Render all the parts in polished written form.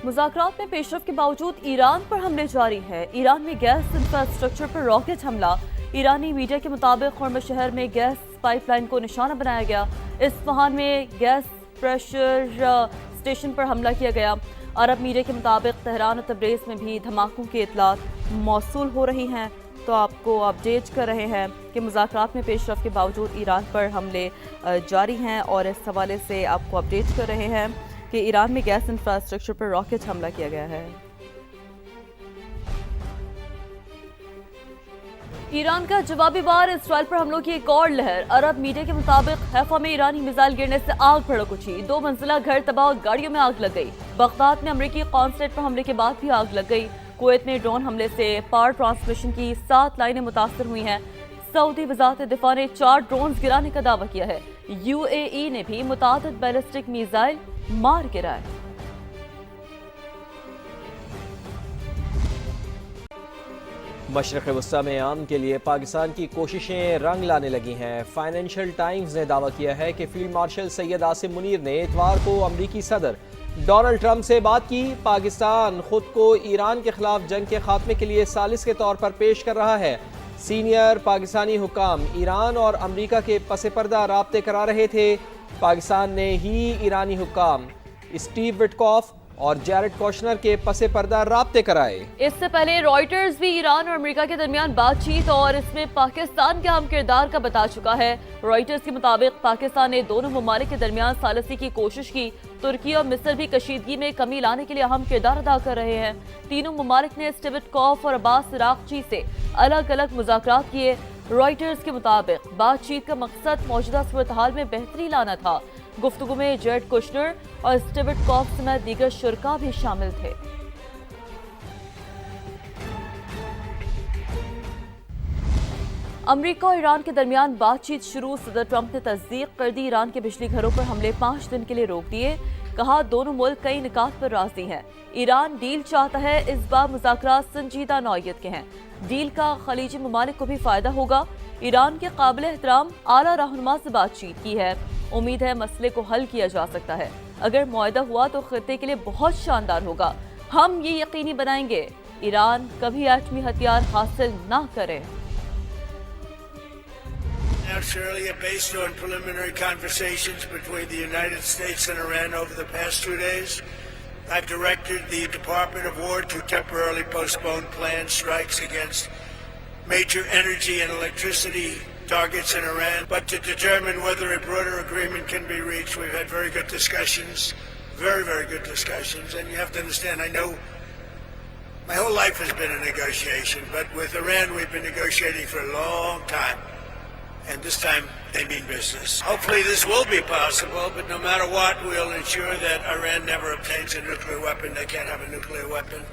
मुज़ाकरात में पेशरफ के बावजूद ईरान पर हमले जारी हैं। ईरान में गैस इंफ्रास्ट्रक्चर पर रॉकेट हमला। ईरानी मीडिया के मुताबिक खुर्म शहर में गैस पाइपलाइन को निशाना बनाया गया। इस्फहान में गैस प्रेशर स्टेशन पर हमला किया गया। अरब मीडिया के मुताबिक तेहरान और तब्रेज़ में भी धमाकों की इत्तलात मौसूल हो रही हैं। तो आपको अपडेट कर रहे हैं कि मुज़ाकरात में पेशरफ के बावजूद ईरान पर हमले जारी हैं और इस हवाले से आपको अपडेट कर रहे हैं कि ईरान में गैस इंफ्रास्ट्रक्चर पर रॉकेट हमला किया गया है। ईरान का जवाबी वार, इसराइल पर हमलों की एक और लहर। अरब मीडिया के मुताबिक हैफा में ईरानी मिसाइल गिरने से आग भड़क उठी। 2 मंजिला घर तबाह और गाड़ियों में आग लग गई। बगदाद में अमरीकी कॉन्सुलेट पर हमले के बाद भी आग लग गई। कुवैत में ड्रोन हमले से पावर ट्रांसमिशन की 7 लाइनें मुतासर हुई हैं। सऊदी वज़ारत दिफा ने 4 ड्रोन्स गिराने का दावा किया है। UAE ने भी मुतादिद बैलिस्टिक मिसाइल मार गिराए। मशरक़ वस्ता में आम के लिए पाकिस्तान की कोशिशें रंग लाने लगी हैं। फाइनेंशियल टाइम्स ने दावा किया है कि फील्ड मार्शल सैयद आसिम मुनीर ने इतवार को अमरीकी सदर डोनाल्ड ट्रंप से बात की। पाकिस्तान खुद को ईरान के खिलाफ जंग के खात्मे के लिए सालिस के तौर पर पेश कर रहा है। सीनियर पाकिस्तानी हुक्काम ईरान और अमरीका के पसे पर्दा राब्ते करा रहे थे। पाकिस्तान ने ही ईरानी हुक्काम स्टीव विटकॉफ और जैरेड कोशनर के पसे पर्दा राब्ते कराए। इससे पहले रॉयटर्स भी ईरान और अमेरिका के दरमियान बातचीत और इसमें पाकिस्तान के अहम किरदार का बता चुका है। रॉयटर्स के मुताबिक पाकिस्तान ने दोनों ममालिक के दरमियान सालिसी की कोशिश की। तुर्की और मिस्र भी कशीदगी में कमी लाने के लिए अहम किरदार अदा कर रहे हैं। तीनों ममालिक ने स्टीव विटकॉफ और अब्बास अरागची से अलग अलग मुज़ाकरात किए। रॉयटर्स के मुताबिक बातचीत का मकसद मौजूदा सूरत हाल में बेहतरी लाना था। गुफ्तगू में जैरेड कुशनर और स्टीव विटकॉफ समेत दीगर शुरका भी शामिल थे। अमरीका और ईरान के दरमियान बातचीत शुरू। सदर ट्रंप ने तस्दीक कर दी। ईरान के बिजली घरों पर हमले 5 दिन के लिए रोक दिए। कहा दोनों मुल्क कई निकात पर राजी हैं। ईरान डील चाहता है। इस बार मुज़ाकरात संजीदा नौइयत के हैं। डील का खलीजी ममालिक को भी फायदा होगा। ईरान के काबिल एहतराम आला रहनुमा से बातचीत की है। उम्मीद है मसले को हल किया जा सकता है। अगर मुआहदा हुआ तो खित्ते के लिए बहुत शानदार होगा। हम ये यकीनी बनाएंगे ईरान कभी एटमी हथियार हासिल ना करे। Australia, based on preliminary conversations between the United States and Iran over the past 2 days, I've directed the Department of War to temporarily postpone planned strikes against major energy and electricity targets in Iran, but to determine whether a broader agreement can be reached. We've had very good discussions, very, very good discussions, and you have to understand, I know my whole life has been a negotiation, but with Iran we've been negotiating for a long time. And this time they mean business. Hopefully this will be possible, but no matter what, we'll ensure that Iran never obtains a nuclear weapon. They can't have a nuclear weapon.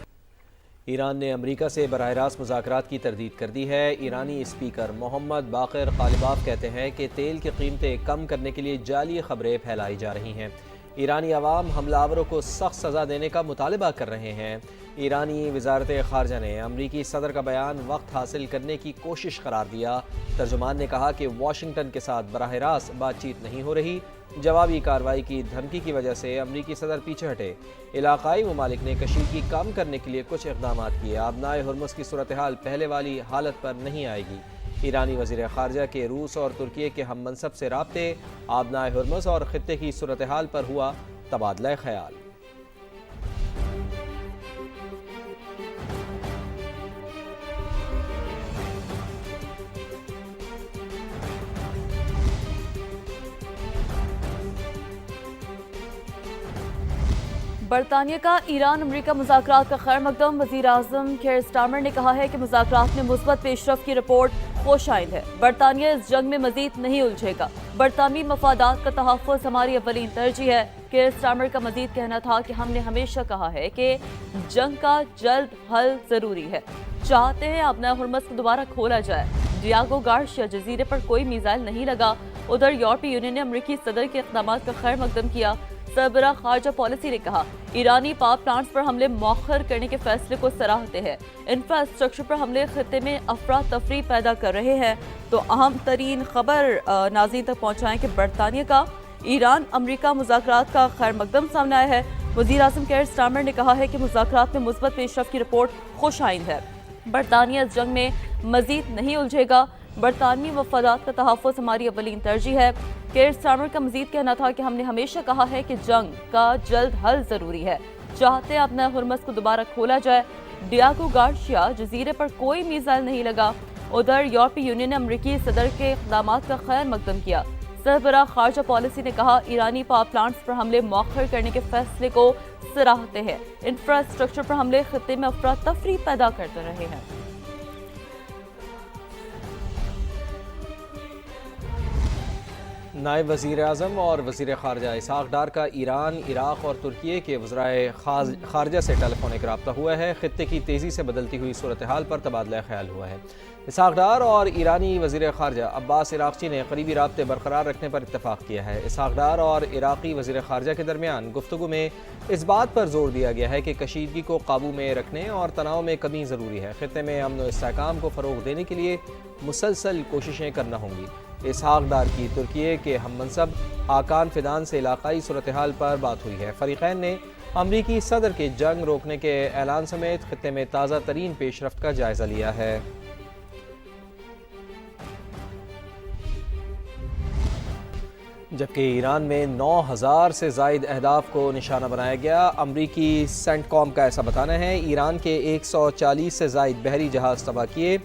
Iran ने अमरीका से बराह रास्त मुज़ाकरात की तरदीद कर दी है। ईरानी speaker Mohammad Baqir ग़ालिबाफ कहते हैं कि तेल की कीमतें कम करने के लिए जाली खबरें फैलाई जा रही हैं। ईरानी अवाम हमलावरों को सख्त सज़ा देने का मुतालबा कर रहे हैं। ईरानी वज़ारत ख़ारजा ने अमरीकी सदर का बयान वक्त हासिल करने की कोशिश करार दिया। तर्जुमान ने कहा कि वाशिंगटन के साथ बराह रास्त बातचीत नहीं हो रही। जवाबी कार्रवाई की धमकी की वजह से अमरीकी सदर पीछे हटे। इलाकाई ममालिक ने कशीदगी कम करने के लिए कुछ इक़दाम किए। आबनाए हुर्मुज़ की सूरत हाल पहले वाली हालत पर नहीं आएगी। ईरानी वज़ीर ख़ारजा के रूस और तुर्की के हम मनसब से राब्ते। आबनाए हुर्मुज़ और ख़ित्ते की सूरत हाल पर हुआ तबादला ख्याल। बरतानिया का ईरान अमरीका मुज़ाकरात का खैर मकदम। वज़ीर आज़म केयर स्टारमर ने कहा है कि मुज़ाकरात में मुस्बत पेशरफ की रिपोर्ट खुश आइंद है। बरतानिया इस जंग में मजीद नहीं उलझेगा। बरतानवी मफादात का तहफ़्फ़ुज़ हमारी अव्वलीन तरजीह है। केयर स्टारमर का मजीद कहना था कि हमने हमेशा कहा है कि जंग का जल्द हल ज़रूरी है। चाहते हैं अपना हुर्मुज़ को दोबारा खोला जाए। डियागो गार्शिया जजीरे पर कोई मिसाइल नहीं लगा। उधर यूरोपीय यूनियन ने अमरीकी सदर के इक़दामात का खैर मकदम किया। सरबराह खारजा पॉलिसी ने कहा ईरानी पावर प्लांट्स पर हमले मौखर करने के फैसले को सराहते हैं। इंफ्रास्ट्रक्चर पर हमले खित्ते में अफरा तफरी पैदा कर रहे हैं। तो अहम तरीन खबर नाज़रीन तक पहुँचाएं कि बरतानिया का ईरान अमरीका मुज़ाकरात का खैर मकदम सामने आया है। वज़ीर आज़म केयर स्टारमर ने कहा है कि मुज़ाकरात में मुस्बत पेशरफ की रिपोर्ट खुश आइंद है। बरतानिया इस जंग में मजीद नहीं उलझेगा। बरतानवी मफादात का तहफ़्फ़ुज़ हमारी अव्वलीन तरजीह है। केयर स्टारमर का मजीद कहना था कि हमने हमेशा कहा है कि जंग का जल्द हल ज़रूरी है। चाहते हैं अपना हुरमस को दोबारा खोला जाए। डियागो गार्शिया जजीरे पर कोई मिसाइल नहीं लगा। उधर यूरोपीय यूनियन ने अमरीकी सदर के इक़दामात का खैर मकदम किया। सरबराह खारजा पॉलिसी ने कहा ईरानी पावर प्लांट्स पर हमले मौखर करने के फैसले को सराहते हैं। इंफ्रास्ट्रक्चर पर हमले खित्ते में अफरा तफरी पैदा करते रहे हैं। नायब वज़ीर आज़म और वज़ीर ख़ारजा इसहाक़ डार का ईरान, इराक़ और तुर्की के वज़राए ख़ारजा से टेलीफोनिक रब्ता हुआ है। खित्ते की तेज़ी से बदलती हुई सूरत हाल पर तबादला ख्याल हुआ है। इसहाक़ डार और ईरानी वज़ीर ख़ारजा अब्बास इराक़ची ने करीबी राब्ते बरकरार रखने पर इत्तफ़ाक़ किया है। इसहाक़ डार और इराक़ी वज़ीर ख़ारजा के दरमियान गुफ्तगू में इस बात पर जोर दिया गया है कि कशीदगी को काबू में रखने और तनाव में कमी ज़रूरी है। खित्ते में अमन व इस्तेहकाम को फ़रोग़ देने के लिए मुसलसल कोशिशें करना होंगी। इसहाक़ डार की तुर्की के हम मनसब हाकान फिदान से इलाक़ाई सूरत हाल पर बात हुई है। फ़रीक़ैन ने अमरीकी सदर के जंग रोकने के ऐलान समेत खित्ते में ताज़ा तरीन पेशरफ्त का जायज़ा लिया है। जबकि ईरान में 9000 से ज़ायद अहदाफ को निशाना बनाया गया। अमरीकी सेंटकॉम का ऐसा बताना है। ईरान के 140 से ज़ायद बहरी जहाज़ तबाह किए।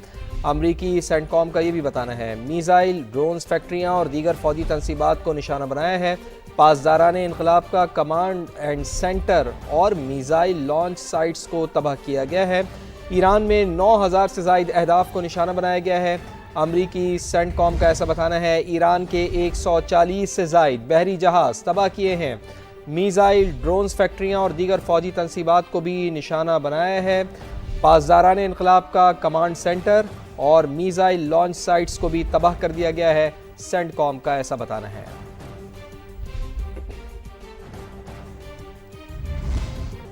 अमरीकी सेंटकॉम का ये भी बताना है मीज़ाइल, ड्रोन्स, फैक्ट्रियाँ और दीगर फ़ौजी तनसीबात को निशाना बनाया है। पासदारान इनकलाब का कमांड एंड सेंटर और मीज़ाइल लॉन्च साइट्स को तबाह किया गया है। ईरान में 9000 से ज़ायद अहदाफ को निशाना बनाया गया है। अमरीकी सेंटकॉम का ऐसा बताना है ईरान के 140 से ज़ायद बहरी जहाज़ तबाह किए हैं। मीज़ाइल, ड्रोन्स, फैक्ट्रियाँ और दीगर फ़ौजी तनसीबात को भी निशाना बनाया है। पासदारान इनकलाब का कमांड सेंटर और मीज़ाइल लॉन्च साइट्स को भी तबाह कर दिया गया है। सेंटकॉम का ऐसा बताना है।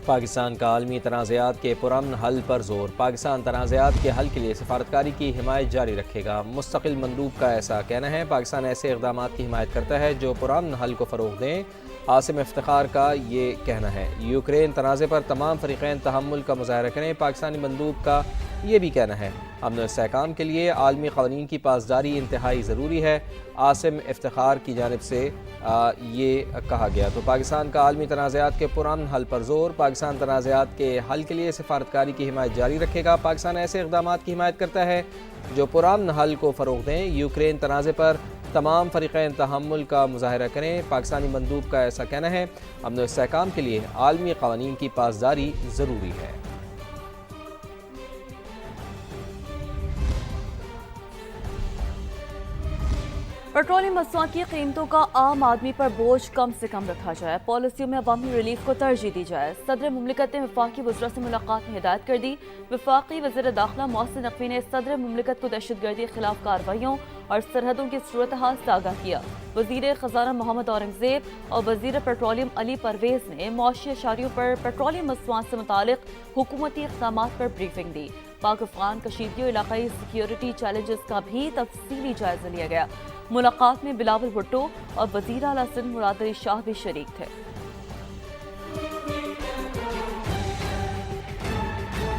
पाकिस्तान का आलमी तनाज़ात के पुरअमन हल पर जोर। पाकिस्तान तनाज़ात के हल के लिए सफारतकारी की हिमायत जारी रखेगा। मुस्तकिल मंदूब का ऐसा कहना है पाकिस्तान ऐसे इक़दामात की हिमायत करता है जो पुरअमन हल को फ़रोग़ दें। आसिम इफ्तिखार का ये कहना है। यूक्रेन तनाज़े पर तमाम फ़रीक़ैन तहम्मुल का मुज़ाहरा करें। पाकिस्तानी मंदूब का ये भी कहना है अमन व इस्तेहकाम के लिए आलमी क़वानीन की पासदारी इंतहाई ज़रूरी है। आसिम इफ्तिखार की जानिब से ये कहा गया। तो पाकिस्तान का आलमी तनाज़ात के पुरअमन हल पर जोर। पाकिस्तान तनाज़ात के हल के लिए सफारतकारी की हिमायत जारी रखेगा। पाकिस्तान ऐसे इक़दामात की हिमायत करता है जो पुरअमन हल को फ़रोग़ दें। यूक्रेन तनाज़े पर तमाम फ़रीक़ैन तहम्मुल का मुज़ाहरा करें। पाकिस्तानी मंदूब का ऐसा कहना है अमन व इस्तेहकाम के लिए आलमी क़वानीन की पासदारी ज़रूरी है। पेट्रोलियम मसनूआत की कीमतों का आम आदमी पर बोझ कम से कम रखा जाए। पॉलिसियों में अवामी रिलीफ को तरजीह दी जाए। सदर मुमलिकत ने वफाकी वज़रा से मुलाकात में हिदायत कर दी। वफाकी वज़ीर दाखिला मोहसिन नकवी ने सदर मुमलिकत को दहशतगर्दी के खिलाफ कार्रवाइयों और सरहदों की सूरत हाल से आगाह किया। वज़ीर ख़ज़ाना मोहम्मद औरंगज़ेब और वज़ीर पेट्रोलियम अली परवेज़ ने मौशी अशारियों पर पेट्रोलियम मसनूआत से मुतालिक हुकूमती इक़दामात पर ब्रीफिंग दी। पाक अफ़गान कशीदगी और इलाक़ाई सिक्योरिटी चैलेंजेस का भी तफसीली जायज़ा लिया गया। मुलाकात में बिलावल भुट्टो और वज़ीर आला सिंध मुराद अली शाह भी शरीक थे।